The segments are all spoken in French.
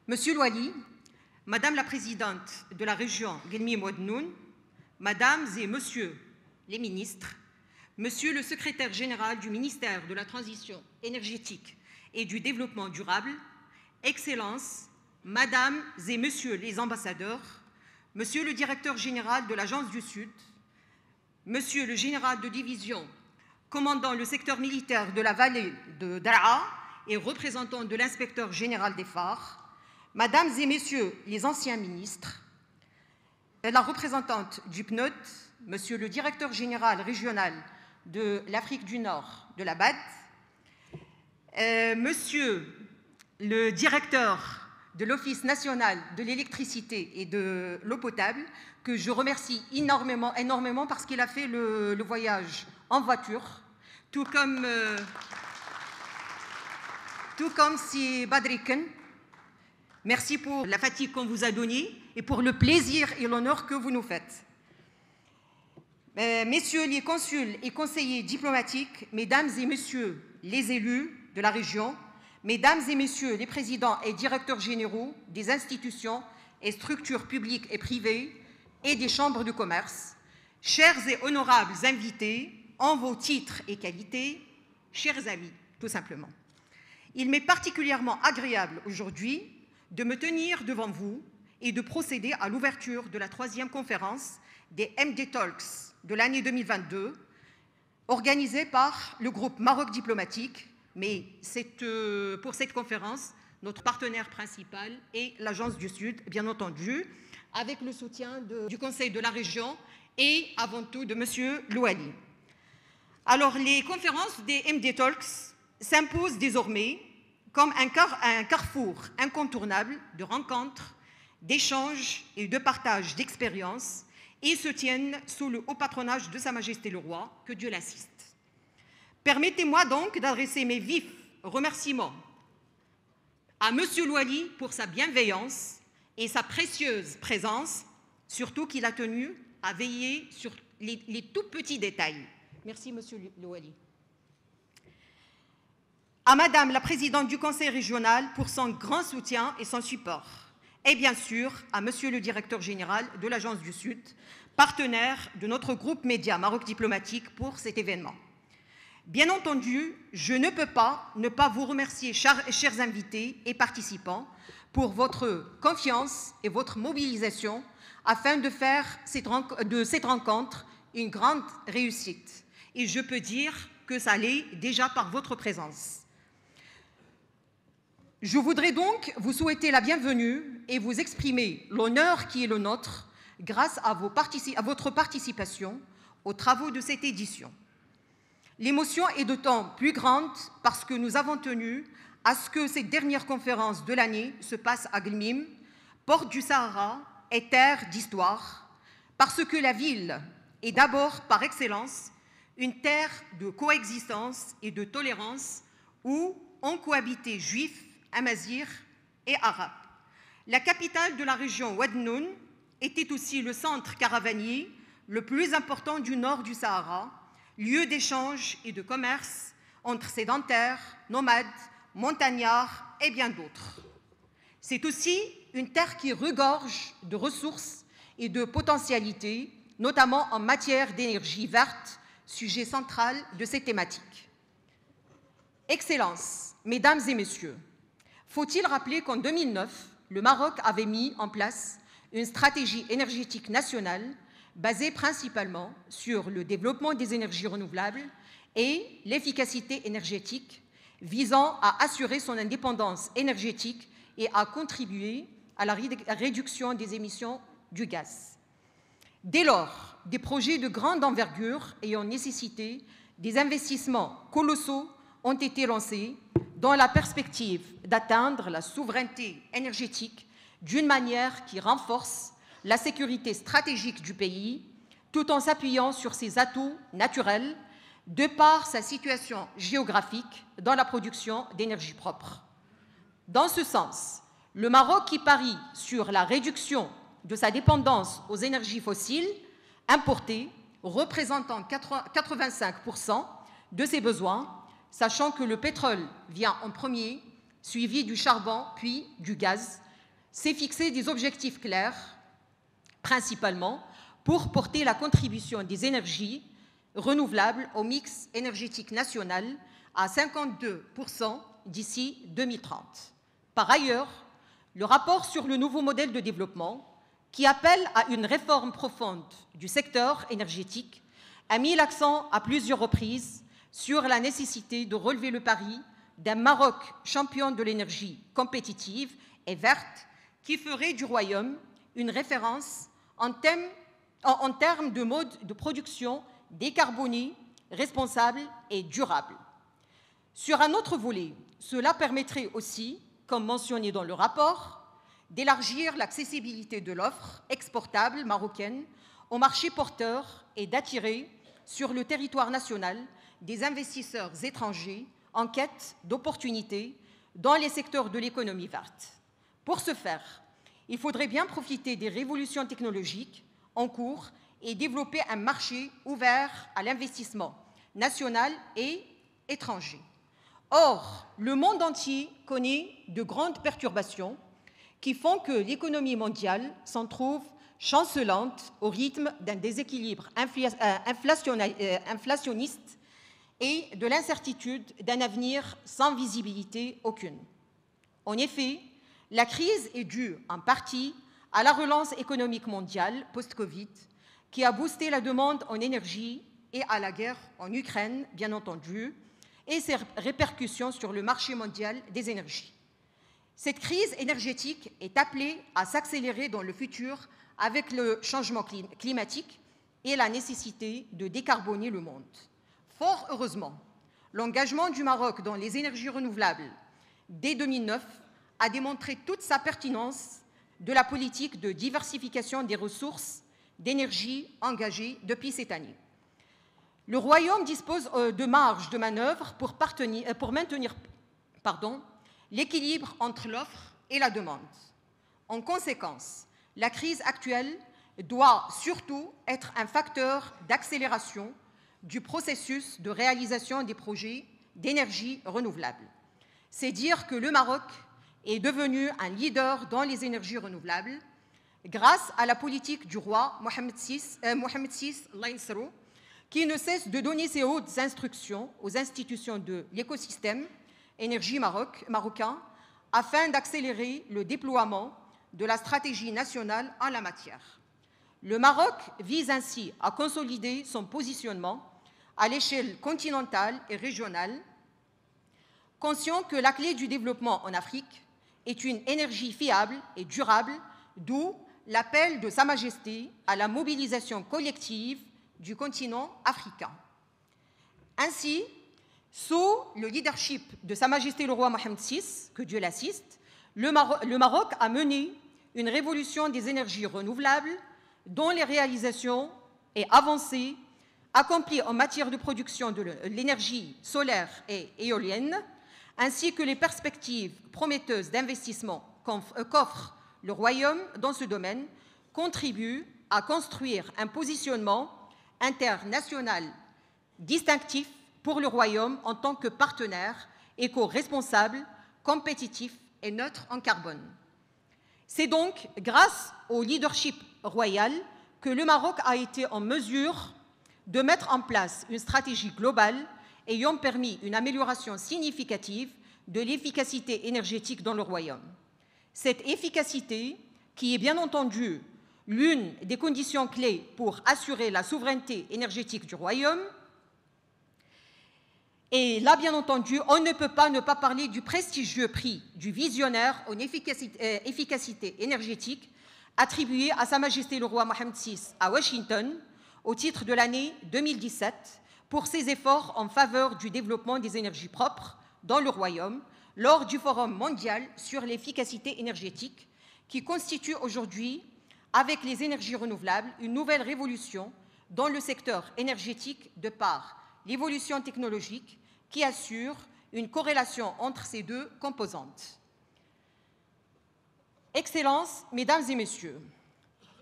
Monsieur Louali, Madame la Présidente de la région Guelmim-Ouadnoun, Mesdames et Messieurs les ministres, Monsieur le Secrétaire général du ministère de la Transition énergétique et du Développement durable, Excellences, Mesdames et Messieurs les ambassadeurs, Monsieur le Directeur général de l'Agence du Sud, Monsieur le Général de division commandant le secteur militaire de la vallée de Daraa et représentant de l'Inspecteur général des phares, Mesdames et Messieurs les anciens ministres, la représentante du PNUD, Monsieur le Directeur général régional de l'Afrique du Nord de la BAD, Monsieur le Directeur de l'Office national de l'électricité et de l'eau potable, que je remercie énormément parce qu'il a fait le voyage en voiture, tout comme si Badriken. Merci pour la fatigue qu'on vous a donnée et pour le plaisir et l'honneur que vous nous faites. Messieurs les consuls et conseillers diplomatiques, Mesdames et Messieurs les élus de la région, Mesdames et Messieurs les présidents et directeurs généraux des institutions et structures publiques et privées et des chambres de commerce, chers et honorables invités, en vos titres et qualités, chers amis, tout simplement. Il m'est particulièrement agréable aujourd'hui de me tenir devant vous et de procéder à l'ouverture de la 3e conférence des MD Talks de l'année 2022, organisée par le groupe Maroc Diplomatique, mais pour cette conférence, notre partenaire principal est l'Agence du Sud, bien entendu, avec le soutien du Conseil de la région et avant tout de M. Louali. Alors, les conférences des MD Talks s'imposent désormais comme un carrefour incontournable de rencontres, d'échanges et de partage d'expériences et se tiennent sous le haut patronage de Sa Majesté le Roi, que Dieu l'assiste. Permettez-moi donc d'adresser mes vifs remerciements à M. Louali pour sa bienveillance et sa précieuse présence, surtout qu'il a tenu à veiller sur les tout petits détails. Merci, M. Louali. À Madame la Présidente du Conseil régional pour son grand soutien et son support. Et bien sûr, à Monsieur le Directeur général de l'Agence du Sud, partenaire de notre groupe média Maroc Diplomatique pour cet événement. Bien entendu, je ne peux pas ne pas vous remercier, chers invités et participants, pour votre confiance et votre mobilisation afin de faire de cette rencontre une grande réussite. Et je peux dire que ça l'est déjà par votre présence. Je voudrais donc vous souhaiter la bienvenue et vous exprimer l'honneur qui est le nôtre grâce à votre participation aux travaux de cette édition. L'émotion est d'autant plus grande parce que nous avons tenu à ce que cette dernière conférence de l'année se passe à Guelmim, porte du Sahara et terre d'histoire, parce que la ville est d'abord par excellence une terre de coexistence et de tolérance où ont cohabité juifs, amazirs et arabes. La capitale de la région Ouadnoun était aussi le centre caravanier le plus important du nord du Sahara, lieu d'échange et de commerce entre sédentaires, nomades, montagnards et bien d'autres. C'est aussi une terre qui regorge de ressources et de potentialités, notamment en matière d'énergie verte, sujet central de cette thématique. Excellences, Mesdames et Messieurs, faut-il rappeler qu'en 2009, le Maroc avait mis en place une stratégie énergétique nationale basée principalement sur le développement des énergies renouvelables et l'efficacité énergétique, visant à assurer son indépendance énergétique et à contribuer à la réduction des émissions du gaz. Dès lors, des projets de grande envergure ayant nécessité des investissements colossaux ont été lancés dans la perspective d'atteindre la souveraineté énergétique d'une manière qui renforce la sécurité stratégique du pays, tout en s'appuyant sur ses atouts naturels, de par sa situation géographique dans la production d'énergie propre. Dans ce sens, le Maroc qui parie sur la réduction de sa dépendance aux énergies fossiles importées, représentant 85% de ses besoins, sachant que le pétrole vient en premier, suivi du charbon puis du gaz, s'est fixé des objectifs clairs, principalement pour porter la contribution des énergies renouvelables au mix énergétique national à 52% d'ici 2030. Par ailleurs, le rapport sur le nouveau modèle de développement, qui appelle à une réforme profonde du secteur énergétique, a mis l'accent à plusieurs reprises sur la nécessité de relever le pari d'un Maroc champion de l'énergie compétitive et verte qui ferait du Royaume une référence en termes de mode de production décarboné, responsable et durable. Sur un autre volet, cela permettrait aussi, comme mentionné dans le rapport, d'élargir l'accessibilité de l'offre exportable marocaine au marché porteur et d'attirer sur le territoire national des investisseurs étrangers en quête d'opportunités dans les secteurs de l'économie verte. Pour ce faire, il faudrait bien profiter des révolutions technologiques en cours et développer un marché ouvert à l'investissement national et étranger. Or, le monde entier connaît de grandes perturbations qui font que l'économie mondiale s'en trouve chancelante au rythme d'un déséquilibre inflationniste et de l'incertitude d'un avenir sans visibilité aucune. En effet, la crise est due en partie à la relance économique mondiale post-Covid qui a boosté la demande en énergie et à la guerre en Ukraine, bien entendu, et ses répercussions sur le marché mondial des énergies. Cette crise énergétique est appelée à s'accélérer dans le futur avec le changement climatique et la nécessité de décarboner le monde. Fort heureusement, l'engagement du Maroc dans les énergies renouvelables dès 2009 a démontré toute sa pertinence de la politique de diversification des ressources d'énergie engagée depuis cette année. Le Royaume dispose de marge de manœuvre pour maintenir l'équilibre entre l'offre et la demande. En conséquence, la crise actuelle doit surtout être un facteur d'accélération du processus de réalisation des projets d'énergie renouvelable. C'est dire que le Maroc est devenu un leader dans les énergies renouvelables grâce à la politique du roi Mohamed VI, qui ne cesse de donner ses hautes instructions aux institutions de l'écosystème énergie marocain afin d'accélérer le déploiement de la stratégie nationale en la matière. Le Maroc vise ainsi à consolider son positionnement à l'échelle continentale et régionale, conscient que la clé du développement en Afrique est une énergie fiable et durable, d'où l'appel de Sa Majesté à la mobilisation collective du continent africain. Ainsi, sous le leadership de Sa Majesté le roi Mohamed VI, que Dieu l'assiste, le Maroc a mené une révolution des énergies renouvelables dont les réalisations et avancées accomplies en matière de production de l'énergie solaire et éolienne, ainsi que les perspectives prometteuses d'investissement qu'offre le Royaume dans ce domaine, contribuent à construire un positionnement international distinctif pour le Royaume en tant que partenaire éco-responsable, compétitif et neutre en carbone. C'est donc grâce au leadership royal que le Maroc a été en mesure de mettre en place une stratégie globale ayant permis une amélioration significative de l'efficacité énergétique dans le Royaume. Cette efficacité, qui est bien entendu l'une des conditions clés pour assurer la souveraineté énergétique du Royaume, et là, bien entendu, on ne peut pas ne pas parler du prestigieux prix du visionnaire en efficacité énergétique attribué à Sa Majesté le roi Mohamed VI à Washington au titre de l'année 2017 pour ses efforts en faveur du développement des énergies propres dans le Royaume lors du Forum mondial sur l'efficacité énergétique qui constitue aujourd'hui, avec les énergies renouvelables, une nouvelle révolution dans le secteur énergétique de par l'évolution technologique qui assure une corrélation entre ces deux composantes. Excellences, Mesdames et Messieurs,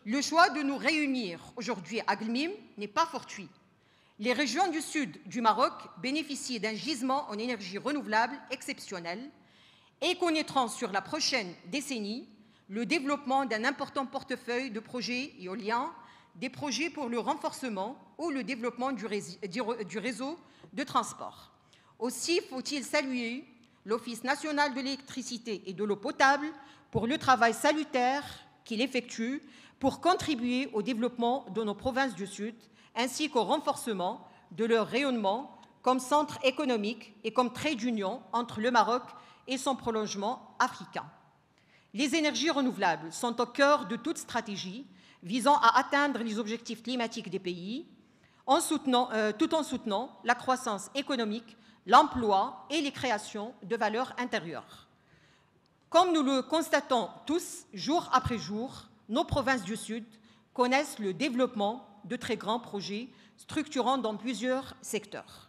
le choix de nous réunir aujourd'hui à Gmim n'est pas fortuit. Les régions du sud du Maroc bénéficient d'un gisement en énergie renouvelable exceptionnel et connaîtront sur la prochaine décennie le développement d'un important portefeuille de projets éoliens, des projets pour le renforcement ou le développement du réseau de transport. Aussi faut-il saluer l'Office national de l'électricité et de l'eau potable pour le travail salutaire qu'il effectue pour contribuer au développement de nos provinces du Sud, ainsi qu'au renforcement de leur rayonnement comme centre économique et comme trait d'union entre le Maroc et son prolongement africain. Les énergies renouvelables sont au cœur de toute stratégie visant à atteindre les objectifs climatiques des pays, tout en soutenant la croissance économique, l'emploi et les créations de valeur intérieure. Comme nous le constatons tous, jour après jour, nos provinces du Sud connaissent le développement de très grands projets structurants dans plusieurs secteurs.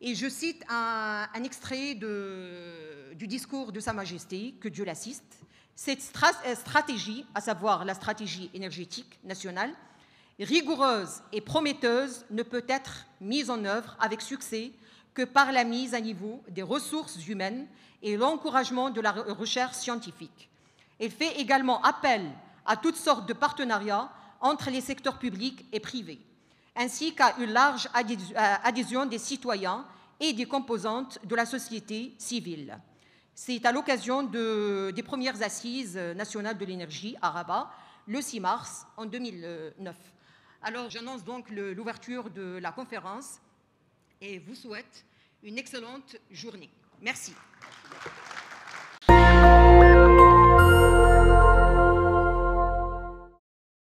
Et je cite un extrait du discours de Sa Majesté, que Dieu l'assiste. Cette stratégie, à savoir la stratégie énergétique nationale, rigoureuse et prometteuse, ne peut être mise en œuvre avec succès que par la mise à niveau des ressources humaines et l'encouragement de la recherche scientifique. Elle fait également appel à toutes sortes de partenariats entre les secteurs publics et privés, ainsi qu'à une large adhésion des citoyens et des composantes de la société civile. C'est à l'occasion des premières assises nationales de l'énergie à Rabat, le 6 mars en 2009. Alors j'annonce donc l'ouverture de la conférence et vous souhaite une excellente journée. Merci.